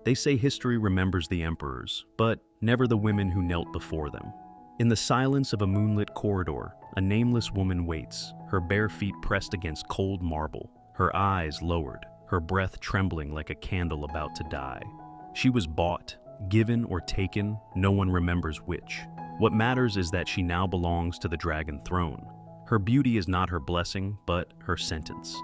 They say history remembers the emperors, but never the women who knelt before them. In the silence of a moonlit corridor, a nameless woman waits, her bare feet pressed against cold marble, her eyes lowered, her breath trembling like a candle about to die. She was bought, given or taken, no one remembers which. What matters is that she now belongs to the dragon throne. Her beauty is not her blessing, but her sentence.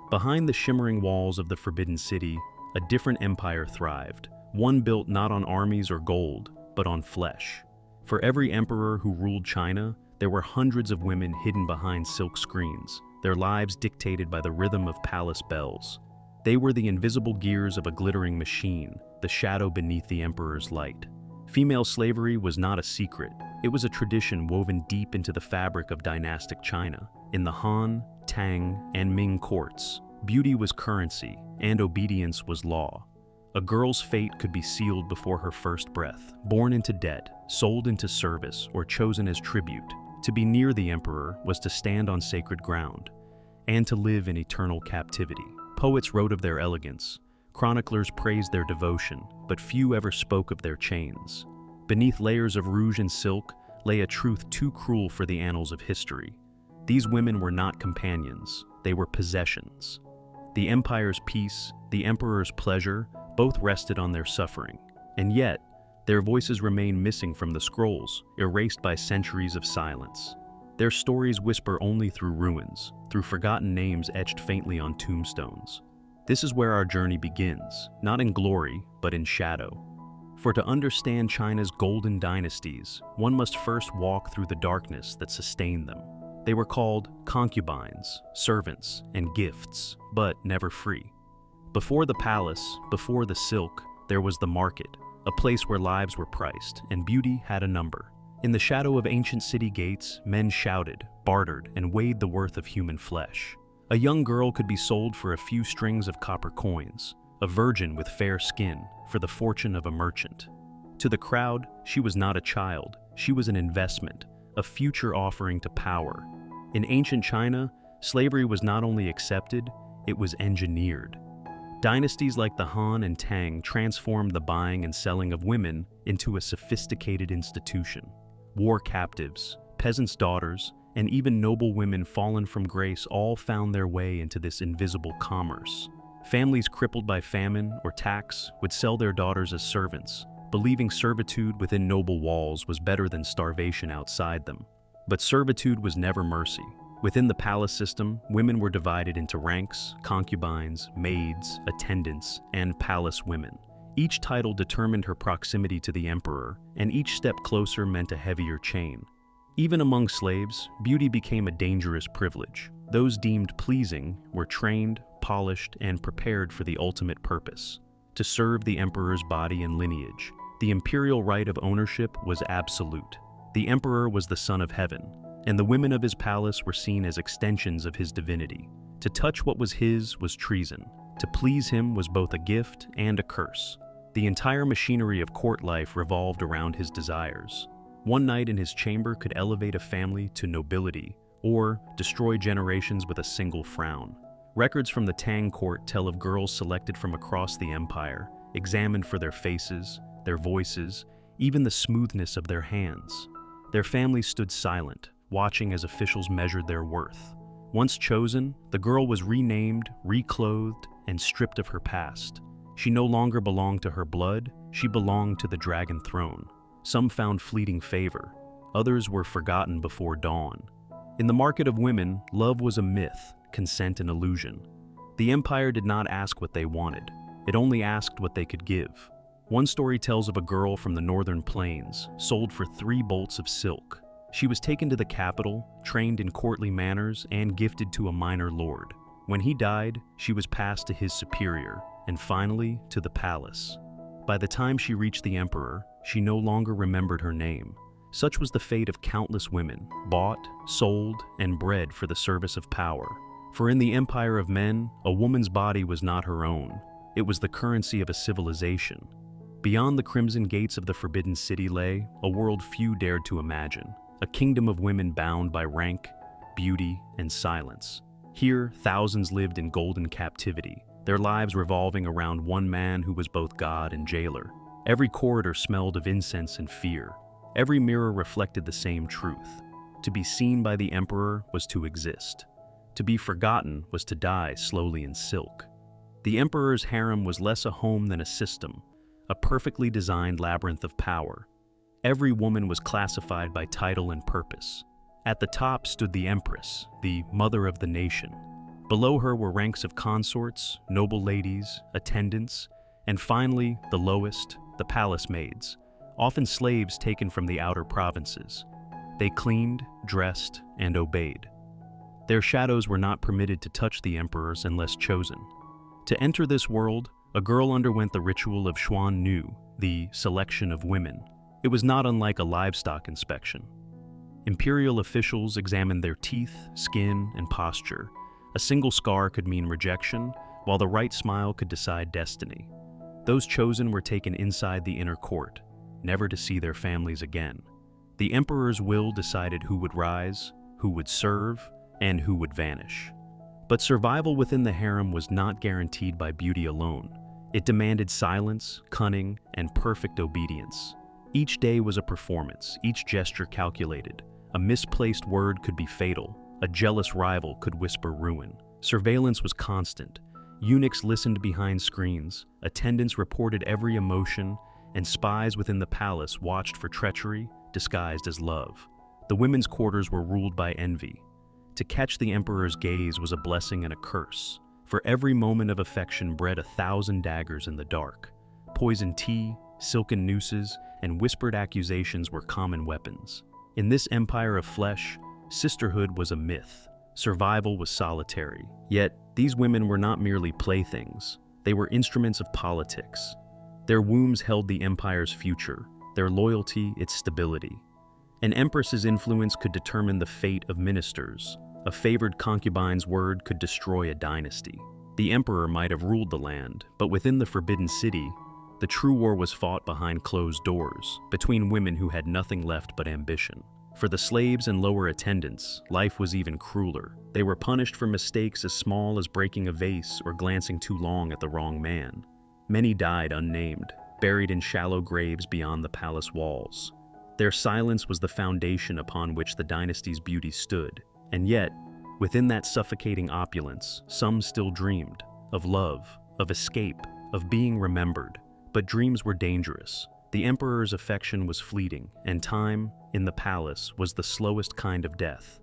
Behind the shimmering walls of the Forbidden City, a different empire thrived, one built not on armies or gold, but on flesh. For every emperor who ruled China, there were hundreds of women hidden behind silk screens, their lives dictated by the rhythm of palace bells. They were the invisible gears of a glittering machine, the shadow beneath the emperor's light. Female slavery was not a secret. It was a tradition woven deep into the fabric of dynastic China. In the Han, Tang, and Ming courts, beauty was currency, and obedience was law. A girl's fate could be sealed before her first breath, born into debt, sold into service, or chosen as tribute. To be near the emperor was to stand on sacred ground, and to live in eternal captivity. Poets wrote of their elegance, chroniclers praised their devotion, but few ever spoke of their chains. Beneath layers of rouge and silk lay a truth too cruel for the annals of history. These women were not companions, they were possessions. The empire's peace, the emperor's pleasure, both rested on their suffering. And yet, their voices remain missing from the scrolls, erased by centuries of silence. Their stories whisper only through ruins, through forgotten names etched faintly on tombstones. This is where our journey begins, not in glory, but in shadow. For to understand China's golden dynasties, one must first walk through the darkness that sustained them. They were called concubines, servants, and gifts, but never free. Before the palace, before the silk, there was the market, a place where lives were priced and beauty had a number. In the shadow of ancient city gates, men shouted, bartered, and weighed the worth of human flesh. A young girl could be sold for a few strings of copper coins, a virgin with fair skin for the fortune of a merchant. To the crowd, she was not a child, she was an investment, a future offering to power. In ancient China, slavery was not only accepted, it was engineered. Dynasties like the Han and Tang transformed the buying and selling of women into a sophisticated institution. War captives, peasants' daughters, and even noble women fallen from grace all found their way into this invisible commerce. Families crippled by famine or tax would sell their daughters as servants, believing servitude within noble walls was better than starvation outside them. But servitude was never mercy. Within the palace system, women were divided into ranks, concubines, maids, attendants, and palace women. Each title determined her proximity to the emperor, and each step closer meant a heavier chain. Even among slaves, beauty became a dangerous privilege. Those deemed pleasing were trained, polished, and prepared for the ultimate purpose, to serve the emperor's body and lineage. The imperial right of ownership was absolute. The emperor was the son of heaven, and the women of his palace were seen as extensions of his divinity. To touch what was his was treason. To please him was both a gift and a curse. The entire machinery of court life revolved around his desires. One night in his chamber could elevate a family to nobility, or destroy generations with a single frown. Records from the Tang court tell of girls selected from across the empire, examined for their faces, their voices, even the smoothness of their hands. Their families stood silent, watching as officials measured their worth. Once chosen, the girl was renamed, reclothed, and stripped of her past. She no longer belonged to her blood, she belonged to the dragon throne. Some found fleeting favor, others were forgotten before dawn. In the market of women, love was a myth, consent an illusion. The empire did not ask what they wanted, it only asked what they could give. One story tells of a girl from the northern plains, sold for 3 bolts of silk. She was taken to the capital, trained in courtly manners, and gifted to a minor lord. When he died, she was passed to his superior, and finally to the palace. By the time she reached the emperor, she no longer remembered her name. Such was the fate of countless women, bought, sold, and bred for the service of power. For in the empire of men, a woman's body was not her own. It was the currency of a civilization. Beyond the crimson gates of the Forbidden City lay a world few dared to imagine, a kingdom of women bound by rank, beauty, and silence. Here, thousands lived in golden captivity, their lives revolving around one man who was both god and jailer. Every corridor smelled of incense and fear. Every mirror reflected the same truth. To be seen by the emperor was to exist. To be forgotten was to die slowly in silk. The emperor's harem was less a home than a system, a perfectly designed labyrinth of power. Every woman was classified by title and purpose. At the top stood the empress, the mother of the nation. Below her were ranks of consorts, noble ladies, attendants, and finally, the lowest, the palace maids, often slaves taken from the outer provinces. They cleaned, dressed, and obeyed. Their shadows were not permitted to touch the emperors unless chosen. To enter this world, a girl underwent the ritual of Xuan Nu, the selection of women. It was not unlike a livestock inspection. Imperial officials examined their teeth, skin, and posture. A single scar could mean rejection, while the right smile could decide destiny. Those chosen were taken inside the inner court, never to see their families again. The emperor's will decided who would rise, who would serve, and who would vanish. But survival within the harem was not guaranteed by beauty alone. It demanded silence, cunning, and perfect obedience. Each day was a performance, each gesture calculated. A misplaced word could be fatal. A jealous rival could whisper ruin. Surveillance was constant. Eunuchs listened behind screens. Attendants reported every emotion, and spies within the palace watched for treachery disguised as love. The women's quarters were ruled by envy. To catch the emperor's gaze was a blessing and a curse. For every moment of affection bred 1,000 daggers in the dark. Poisoned tea, silken nooses, and whispered accusations were common weapons. In this empire of flesh, sisterhood was a myth. Survival was solitary. Yet, these women were not merely playthings. They were instruments of politics. Their wombs held the empire's future, their loyalty its stability. An empress's influence could determine the fate of ministers. A favored concubine's word could destroy a dynasty. The emperor might have ruled the land, but within the Forbidden City, the true war was fought behind closed doors, between women who had nothing left but ambition. For the slaves and lower attendants, life was even crueler. They were punished for mistakes as small as breaking a vase or glancing too long at the wrong man. Many died unnamed, buried in shallow graves beyond the palace walls. Their silence was the foundation upon which the dynasty's beauty stood. And yet, within that suffocating opulence, some still dreamed of love, of escape, of being remembered. But dreams were dangerous. The emperor's affection was fleeting, and time, in the palace, was the slowest kind of death.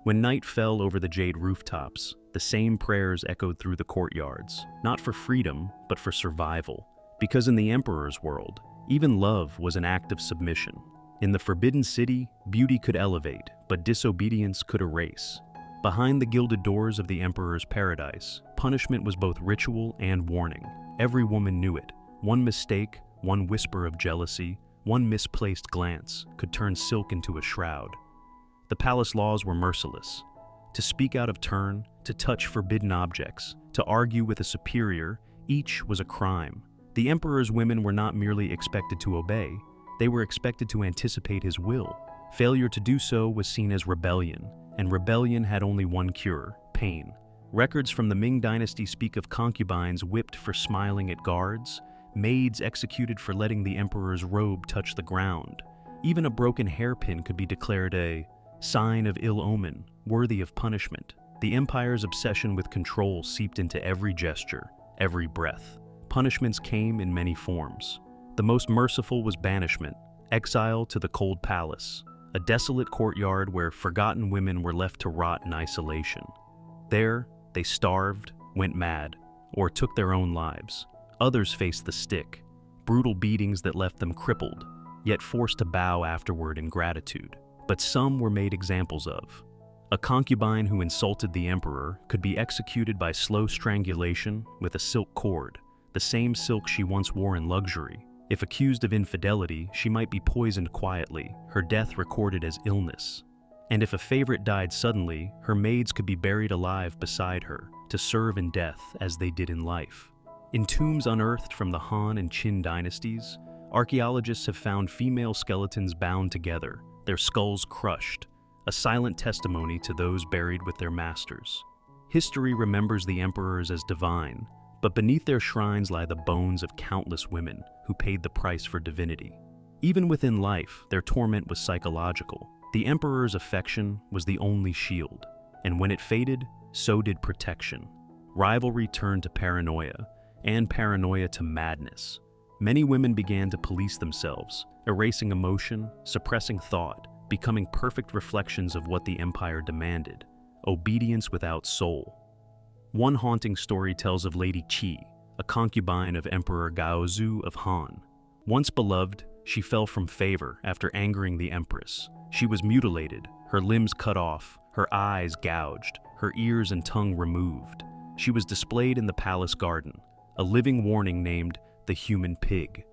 When night fell over the jade rooftops, the same prayers echoed through the courtyards, not for freedom, but for survival. Because in the emperor's world, even love was an act of submission. In the Forbidden City, beauty could elevate, but disobedience could erase. Behind the gilded doors of the emperor's paradise, punishment was both ritual and warning. Every woman knew it. One mistake, one whisper of jealousy, one misplaced glance could turn silk into a shroud. The palace laws were merciless. To speak out of turn, to touch forbidden objects, to argue with a superior, each was a crime. The emperor's women were not merely expected to obey, they were expected to anticipate his will. Failure to do so was seen as rebellion, and rebellion had only one cure: pain. Records from the Ming Dynasty speak of concubines whipped for smiling at guards, maids executed for letting the emperor's robe touch the ground. Even a broken hairpin could be declared a sign of ill omen, worthy of punishment. The empire's obsession with control seeped into every gesture, every breath. Punishments came in many forms. The most merciful was banishment, exile to the cold palace, a desolate courtyard where forgotten women were left to rot in isolation. There, they starved, went mad, or took their own lives. Others faced the stick, brutal beatings that left them crippled, yet forced to bow afterward in gratitude. But some were made examples of. A concubine who insulted the emperor could be executed by slow strangulation with a silk cord, the same silk she once wore in luxury. If accused of infidelity, she might be poisoned quietly, her death recorded as illness. And if a favorite died suddenly, her maids could be buried alive beside her, to serve in death as they did in life. In tombs unearthed from the Han and Qin dynasties, archaeologists have found female skeletons bound together, their skulls crushed, a silent testimony to those buried with their masters. History remembers the emperors as divine, But beneath their shrines lie the bones of countless women who paid the price for divinity. Even within life, their torment was psychological. The emperor's affection was the only shield, and when it faded, so did protection. Rivalry turned to paranoia, and paranoia to madness. Many women began to police themselves, erasing emotion, suppressing thought, becoming perfect reflections of what the empire demanded: obedience without soul. One haunting story tells of Lady Qi, a concubine of Emperor Gaozu of Han. Once beloved, she fell from favor after angering the empress. She was mutilated, her limbs cut off, her eyes gouged, her ears and tongue removed. She was displayed in the palace garden, a living warning named the human pig.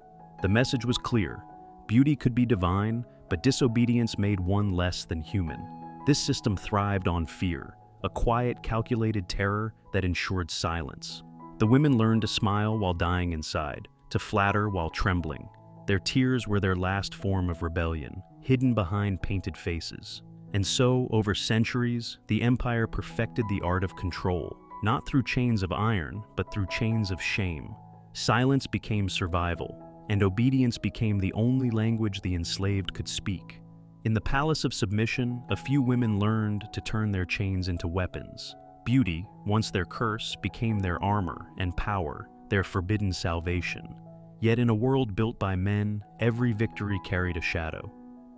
The message was clear: beauty could be divine, but disobedience made one less than human. This system thrived on fear, a quiet, calculated terror that ensured silence. The women learned to smile while dying inside, to flatter while trembling. Their tears were their last form of rebellion, hidden behind painted faces. And so, over centuries, the empire perfected the art of control, not through chains of iron, but through chains of shame. Silence became survival, and obedience became the only language the enslaved could speak. In the palace of submission, a few women learned to turn their chains into weapons. Beauty, once their curse, became their armor, and power, their forbidden salvation. Yet in a world built by men, every victory carried a shadow.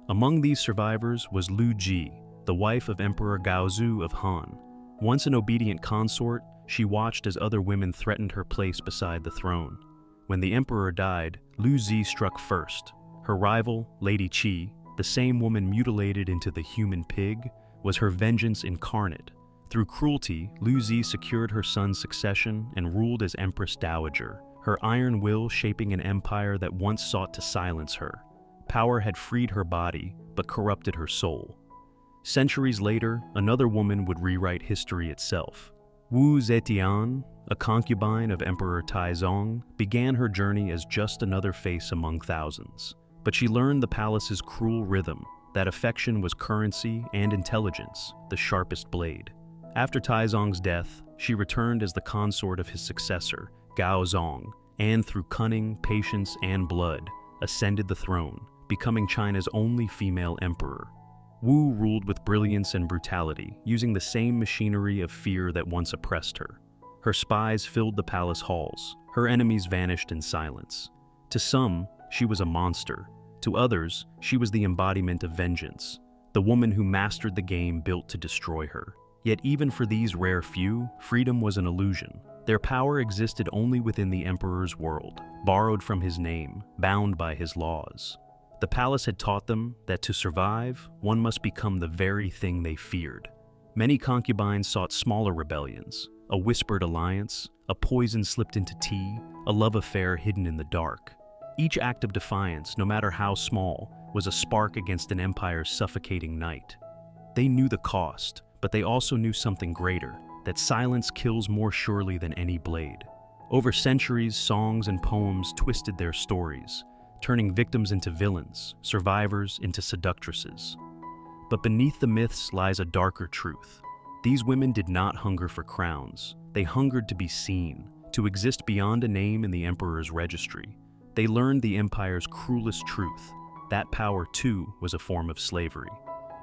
Among these survivors was Lu Ji, the wife of Emperor Gaozu of Han. Once an obedient consort, she watched as other women threatened her place beside the throne. When the emperor died, Lu Ji struck first. Her rival, Lady Qi, the same woman mutilated into the human pig, was her vengeance incarnate. Through cruelty, Lu Ji secured her son's succession and ruled as Empress Dowager, her iron will shaping an empire that once sought to silence her. Power had freed her body, but corrupted her soul. Centuries later, another woman would rewrite history itself. Wu Zetian, a concubine of Emperor Taizong, began her journey as just another face among thousands. But she learned the palace's cruel rhythm, that affection was currency and intelligence, the sharpest blade. After Taizong's death, she returned as the consort of his successor, Gaozong, and through cunning, patience, and blood, ascended the throne, becoming China's only female emperor. Wu ruled with brilliance and brutality, using the same machinery of fear that once oppressed her. Her spies filled the palace halls, her enemies vanished in silence. To some, she was a monster. To others, she was the embodiment of vengeance, the woman who mastered the game built to destroy her. Yet even for these rare few, freedom was an illusion. Their power existed only within the emperor's world, borrowed from his name, bound by his laws. The palace had taught them that to survive, one must become the very thing they feared. Many concubines sought smaller rebellions, a whispered alliance, a poison slipped into tea, a love affair hidden in the dark. Each act of defiance, no matter how small, was a spark against an empire's suffocating night. They knew the cost, but they also knew something greater, that silence kills more surely than any blade. Over centuries, songs and poems twisted their stories, turning victims into villains, survivors into seductresses. But beneath the myths lies a darker truth. These women did not hunger for crowns. They hungered to be seen, to exist beyond a name in the emperor's registry. They learned the empire's cruelest truth. That power, too, was a form of slavery.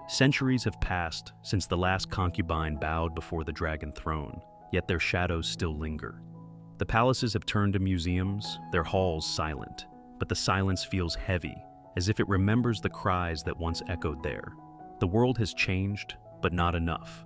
Centuries have passed since the last concubine bowed before the dragon throne, yet their shadows still linger. The palaces have turned to museums, their halls silent, but the silence feels heavy, as if it remembers the cries that once echoed there. The world has changed, but not enough.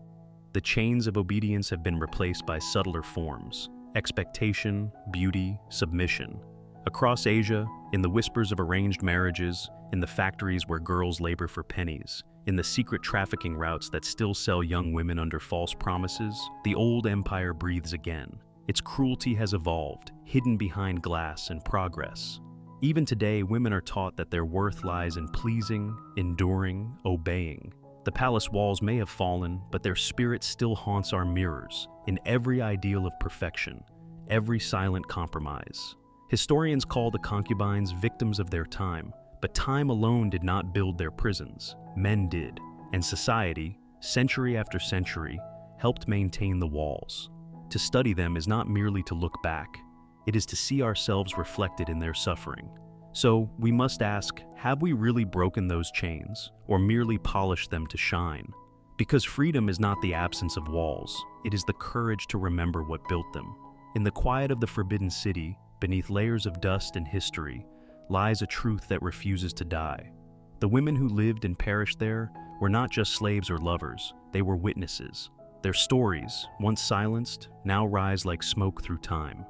The chains of obedience have been replaced by subtler forms: expectation, beauty, submission. Across Asia, in the whispers of arranged marriages, in the factories where girls labor for pennies, in the secret trafficking routes that still sell young women under false promises, the old empire breathes again. Its cruelty has evolved, hidden behind glass and progress. Even today, women are taught that their worth lies in pleasing, enduring, obeying. The palace walls may have fallen, but their spirit still haunts our mirrors, in every ideal of perfection, every silent compromise. Historians call the concubines victims of their time, but time alone did not build their prisons. Men did, and society, century after century, helped maintain the walls. To study them is not merely to look back, it is to see ourselves reflected in their suffering. So, we must ask, have we really broken those chains, or merely polished them to shine? Because freedom is not the absence of walls, it is the courage to remember what built them. In the quiet of the Forbidden City, beneath layers of dust and history, lies a truth that refuses to die. The women who lived and perished there were not just slaves or lovers, they were witnesses. Their stories, once silenced, now rise like smoke through time.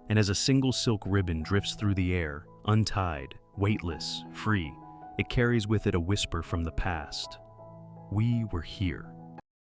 And as a single silk ribbon drifts through the air, untied, weightless, free, it carries with it a whisper from the past. We were here.